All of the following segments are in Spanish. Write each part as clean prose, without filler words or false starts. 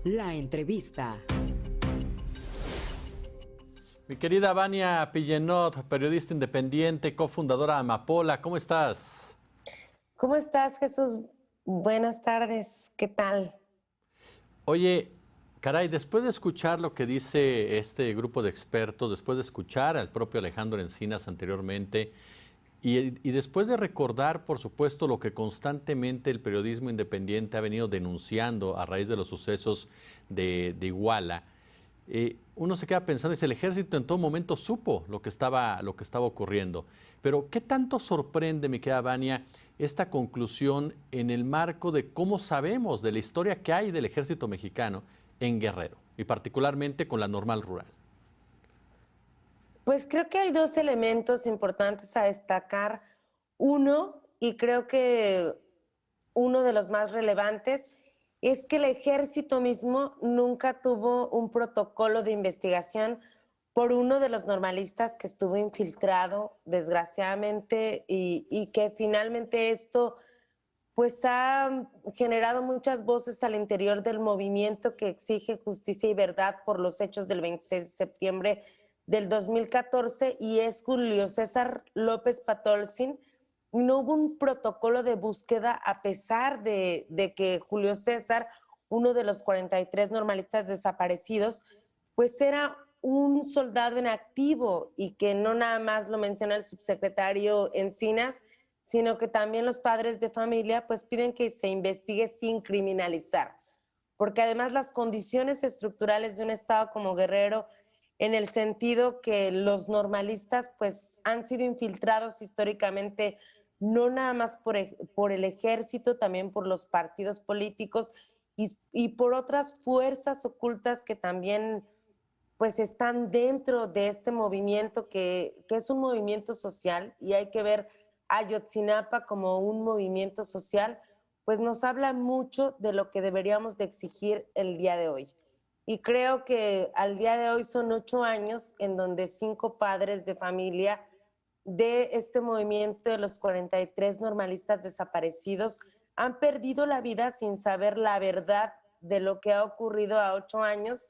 La entrevista. Mi querida Vania Pillenot, periodista independiente, cofundadora de Amapola, ¿cómo estás? ¿Cómo estás, Jesús? Buenas tardes, ¿qué tal? Oye, caray, después de escuchar lo que dice este grupo de expertos, después de escuchar al propio Alejandro Encinas anteriormente, y después de recordar, por supuesto, lo que constantemente el periodismo independiente ha venido denunciando a raíz de los sucesos de Iguala, uno se queda pensando, si el ejército en todo momento supo lo que estaba ocurriendo. Pero, ¿qué tanto sorprende, mi querida Vania, esta conclusión en el marco de cómo sabemos de la historia que hay del ejército mexicano en Guerrero, y particularmente con la Normal Rural? Pues creo que hay dos elementos importantes a destacar. Uno, y creo que uno de los más relevantes, es que el ejército mismo nunca tuvo un protocolo de investigación por uno de los normalistas que estuvo infiltrado, desgraciadamente, y que finalmente esto pues ha generado muchas voces al interior del movimiento que exige justicia y verdad por los hechos del 26 de septiembre del 2014, y es Julio César López Patolzin. No hubo un protocolo de búsqueda a pesar de que Julio César, uno de los 43 normalistas desaparecidos, pues era un soldado en activo, y que no nada más lo menciona el subsecretario Encinas, sino que también los padres de familia pues piden que se investigue sin criminalizar, porque además las condiciones estructurales de un estado como Guerrero, en el sentido que los normalistas pues han sido infiltrados históricamente no nada más por el ejército, también por los partidos políticos y por otras fuerzas ocultas que también pues están dentro de este movimiento que es un movimiento social, y hay que ver a Ayotzinapa como un movimiento social, pues nos habla mucho de lo que deberíamos de exigir el día de hoy. Y creo que al día de hoy son 8 años en donde 5 padres de familia de este movimiento de los 43 normalistas desaparecidos han perdido la vida sin saber la verdad de lo que ha ocurrido a 8 años,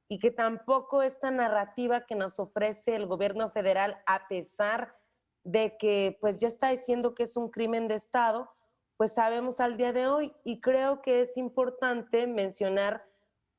y que tampoco esta narrativa que nos ofrece el gobierno federal, a pesar de que pues ya está diciendo que es un crimen de Estado, pues sabemos al día de hoy. Y creo que es importante mencionar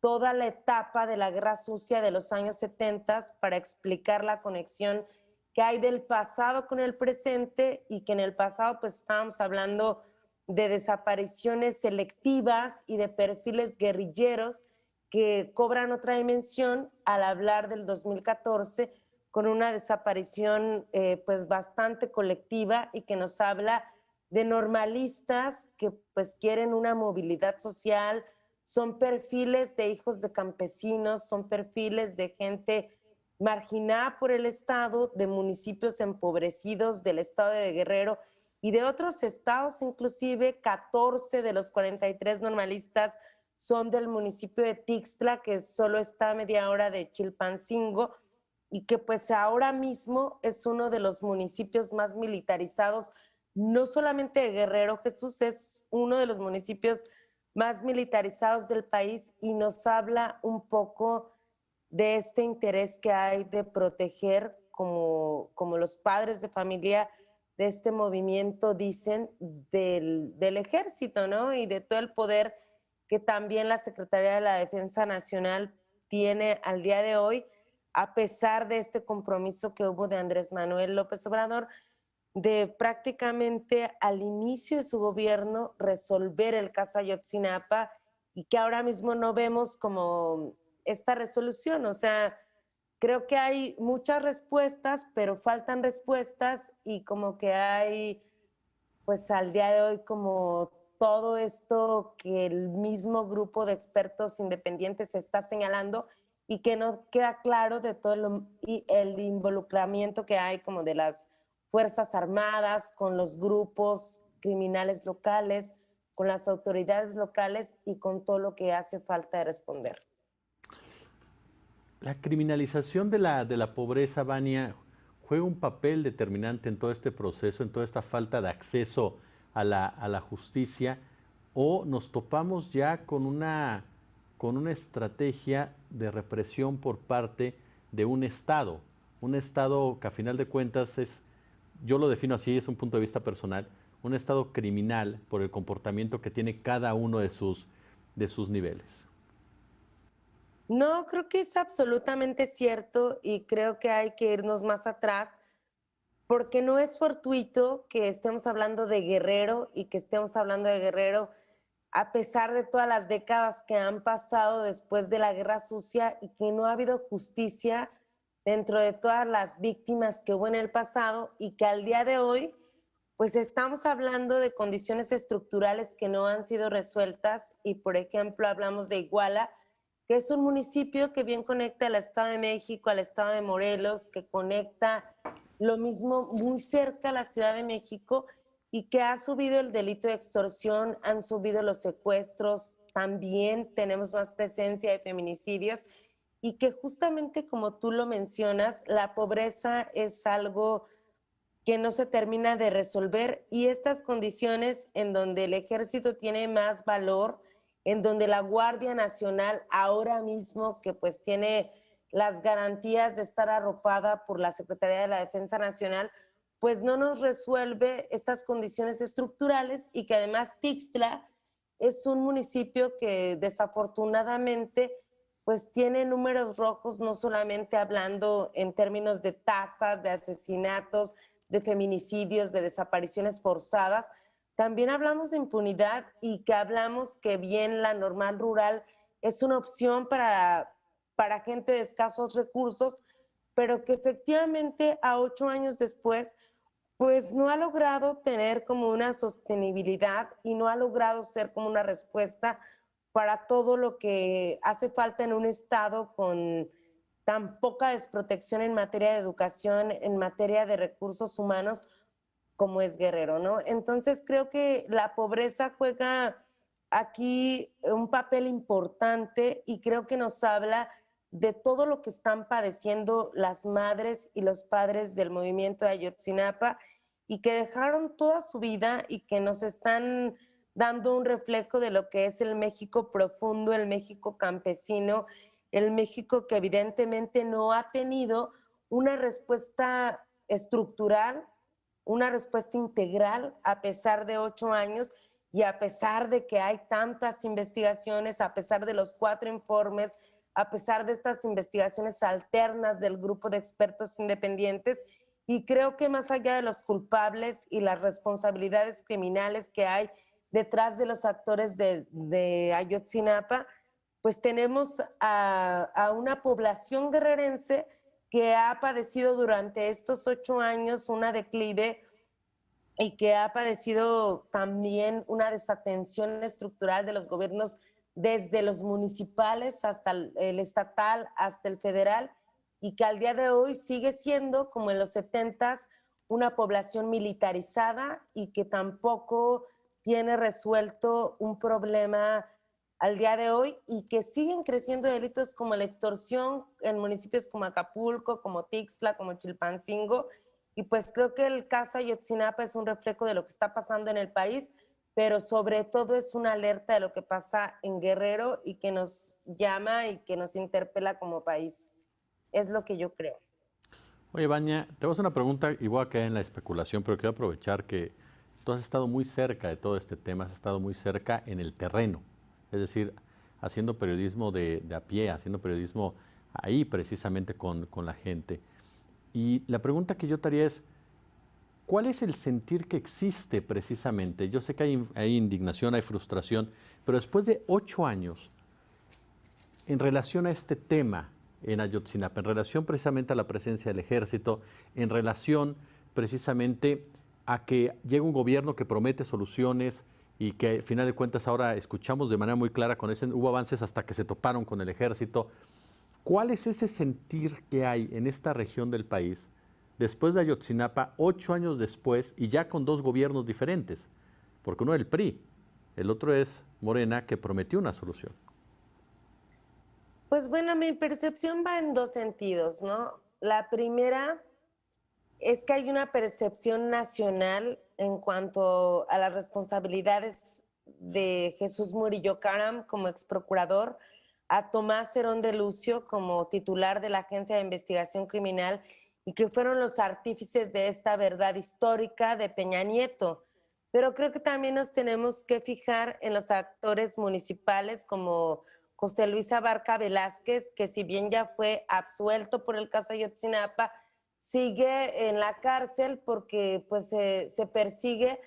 toda la etapa de la guerra sucia de los años 70 para explicar la conexión que hay del pasado con el presente, y que en el pasado pues estábamos hablando de desapariciones selectivas y de perfiles guerrilleros que cobran otra dimensión al hablar del 2014 con una desaparición pues bastante colectiva, y que nos habla de normalistas que pues quieren una movilidad social. Son perfiles de hijos de campesinos, son perfiles de gente marginada por el Estado, de municipios empobrecidos del estado de Guerrero y de otros estados, inclusive 14 de los 43 normalistas son del municipio de Tixtla, que solo está a media hora de Chilpancingo, y que pues ahora mismo es uno de los municipios más militarizados, no solamente de Guerrero, Jesús, es uno de los municipios más militarizados del país, y nos habla un poco de este interés que hay de proteger, como los padres de familia de este movimiento dicen, del ejército, ¿no? Y de todo el poder que también la Secretaría de la Defensa Nacional tiene al día de hoy, a pesar de este compromiso que hubo de Andrés Manuel López Obrador de prácticamente al inicio de su gobierno resolver el caso Ayotzinapa, y que ahora mismo no vemos como esta resolución. O sea, creo que hay muchas respuestas, pero faltan respuestas, y como que hay, pues al día de hoy, como todo esto que el mismo grupo de expertos independientes está señalando, y que no queda claro de todo el involucramiento que hay como de las Fuerzas Armadas, con los grupos criminales locales, con las autoridades locales y con todo lo que hace falta de responder. La criminalización de la pobreza, Vania, juega un papel determinante en todo este proceso, en toda esta falta de acceso a la justicia, o nos topamos ya con una con una estrategia de represión por parte de un Estado que a final de cuentas es, yo lo defino así, es un punto de vista personal, un Estado criminal por el comportamiento que tiene cada uno de sus niveles. No, creo que es absolutamente cierto y creo que hay que irnos más atrás porque no es fortuito que estemos hablando de Guerrero y que estemos hablando de Guerrero a pesar de todas las décadas que han pasado después de la Guerra Sucia y que no ha habido justicia dentro de todas las víctimas que hubo en el pasado y que al día de hoy, pues estamos hablando de condiciones estructurales que no han sido resueltas y, por ejemplo, hablamos de Iguala, que es un municipio que bien conecta al Estado de México, al Estado de Morelos, que conecta lo mismo muy cerca a la Ciudad de México y que ha subido el delito de extorsión, han subido los secuestros, también tenemos más presencia de feminicidios y que justamente como tú lo mencionas, la pobreza es algo que no se termina de resolver y estas condiciones en donde el ejército tiene más valor, en donde la Guardia Nacional ahora mismo que pues tiene las garantías de estar arropada por la Secretaría de la Defensa Nacional, pues no nos resuelve estas condiciones estructurales y que además Tixtla es un municipio que desafortunadamente pues tiene números rojos, no solamente hablando en términos de tasas, de asesinatos, de feminicidios, de desapariciones forzadas, también hablamos de impunidad y que hablamos que bien la normal rural es una opción para gente de escasos recursos, pero que efectivamente a 8 años después, pues no ha logrado tener como una sostenibilidad y no ha logrado ser como una respuesta para todo lo que hace falta en un estado con tan poca desprotección en materia de educación, en materia de recursos humanos, como es Guerrero, ¿no? Entonces creo que la pobreza juega aquí un papel importante y creo que nos habla de todo lo que están padeciendo las madres y los padres del movimiento de Ayotzinapa y que dejaron toda su vida y que nos están dando un reflejo de lo que es el México profundo, el México campesino, el México que evidentemente no ha tenido una respuesta estructural, una respuesta integral a pesar de 8 años y a pesar de que hay tantas investigaciones, a pesar de los 4 informes, a pesar de estas investigaciones alternas del grupo de expertos independientes. Y creo que más allá de los culpables y las responsabilidades criminales que hay detrás de los actores de Ayotzinapa, pues tenemos a una población guerrerense que ha padecido durante estos 8 años una declive y que ha padecido también una desatención estructural de los gobiernos desde los municipales hasta el estatal, hasta el federal, y que al día de hoy sigue siendo, como en los 70s, una población militarizada y que tampoco tiene resuelto un problema al día de hoy y que siguen creciendo delitos como la extorsión en municipios como Acapulco, como Tixla, como Chilpancingo. Y pues creo que el caso Ayotzinapa es un reflejo de lo que está pasando en el país, pero sobre todo es una alerta de lo que pasa en Guerrero y que nos llama y que nos interpela como país. Es lo que yo creo. Oye, Vania, te voy a hacer una pregunta y voy a caer en la especulación, pero quiero aprovechar que tú has estado muy cerca de todo este tema, has estado muy cerca en el terreno, es decir, haciendo periodismo de a pie, haciendo periodismo ahí precisamente con la gente. Y la pregunta que yo te haría es, ¿cuál es el sentir que existe precisamente? Yo sé que hay indignación, hay frustración, pero después de 8 años, en relación a este tema en Ayotzinapa, en relación precisamente a la presencia del ejército, en relación precisamente a que llega un gobierno que promete soluciones y que al final de cuentas ahora escuchamos de manera muy clara con ese, hubo avances hasta que se toparon con el ejército. ¿Cuál es ese sentir que hay en esta región del país después de Ayotzinapa, 8 años después y ya con dos gobiernos diferentes? Porque uno es el PRI, el otro es Morena, que prometió una solución. Pues bueno, mi percepción va en dos sentidos, ¿no? La primera es que hay una percepción nacional en cuanto a las responsabilidades de Jesús Murillo Caram como exprocurador, a Tomás Herón de Lucio como titular de la Agencia de Investigación Criminal y que fueron los artífices de esta verdad histórica de Peña Nieto. Pero creo que también nos tenemos que fijar en los actores municipales como José Luis Abarca Velázquez, que si bien ya fue absuelto por el caso Ayotzinapa, sigue en la cárcel porque pues, se persigue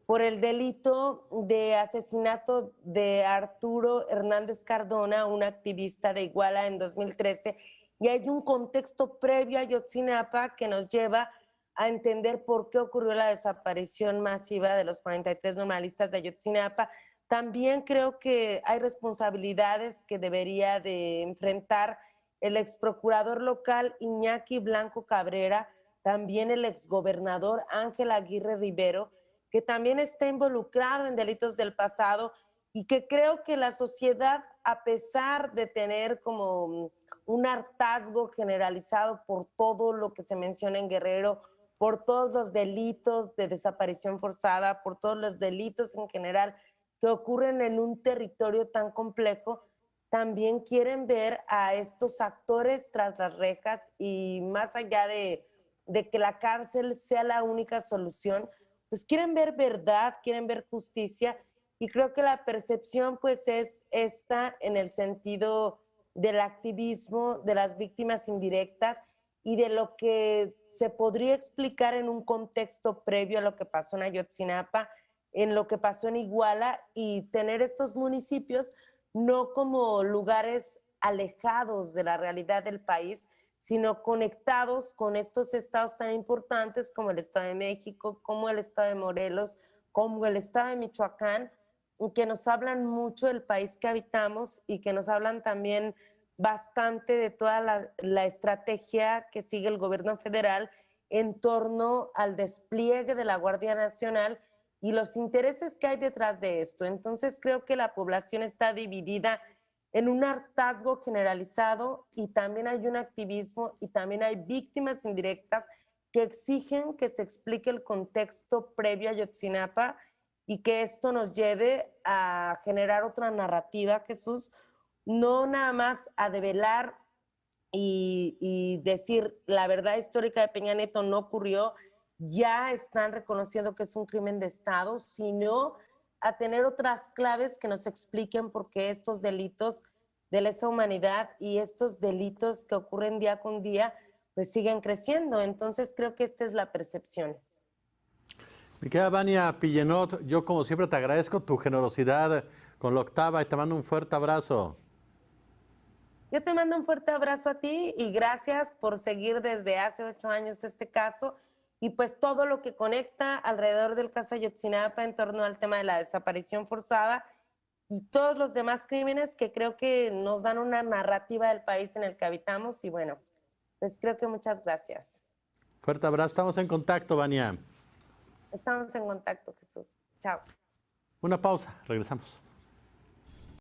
por el delito de asesinato de Arturo Hernández Cardona, un activista de Iguala en 2013, y hay un contexto previo a Ayotzinapa que nos lleva a entender por qué ocurrió la desaparición masiva de los 43 normalistas de Ayotzinapa. También creo que hay responsabilidades que debería de enfrentar el exprocurador local Iñaki Blanco Cabrera, también el exgobernador Ángel Aguirre Rivero, que también está involucrado en delitos del pasado y que creo que la sociedad, a pesar de tener como un hartazgo generalizado por todo lo que se menciona en Guerrero, por todos los delitos de desaparición forzada, por todos los delitos en general que ocurren en un territorio tan complejo, también quieren ver a estos actores tras las rejas y más allá de que la cárcel sea la única solución, pues quieren ver verdad, quieren ver justicia y creo que la percepción pues es esta en el sentido del activismo, de las víctimas indirectas y de lo que se podría explicar en un contexto previo a lo que pasó en Ayotzinapa, en lo que pasó en Iguala y tener estos municipios no como lugares alejados de la realidad del país, sino conectados con estos estados tan importantes como el Estado de México, como el Estado de Morelos, como el Estado de Michoacán, que nos hablan mucho del país que habitamos y que nos hablan también bastante de toda la estrategia que sigue el gobierno federal en torno al despliegue de la Guardia Nacional y los intereses que hay detrás de esto. Entonces creo que la población está dividida en un hartazgo generalizado y también hay un activismo y también hay víctimas indirectas que exigen que se explique el contexto previo a Ayotzinapa y que esto nos lleve a generar otra narrativa, Jesús, no nada más a develar y decir la verdad histórica de Peña Nieto no ocurrió, ya están reconociendo que es un crimen de Estado, sino a tener otras claves que nos expliquen por qué estos delitos de lesa humanidad y estos delitos que ocurren día con día, pues siguen creciendo. Entonces creo que esta es la percepción. Mi querida Vania Pillenot, yo como siempre te agradezco tu generosidad con la octava y te mando un fuerte abrazo. Yo te mando un fuerte abrazo a ti y gracias por seguir desde hace 8 años este caso y pues todo lo que conecta alrededor del caso Ayotzinapa en torno al tema de la desaparición forzada y todos los demás crímenes que creo que nos dan una narrativa del país en el que habitamos y bueno, pues creo que muchas gracias. Fuerte abrazo, estamos en contacto, Vania. Estamos en contacto, Jesús. Chao. Una pausa, regresamos.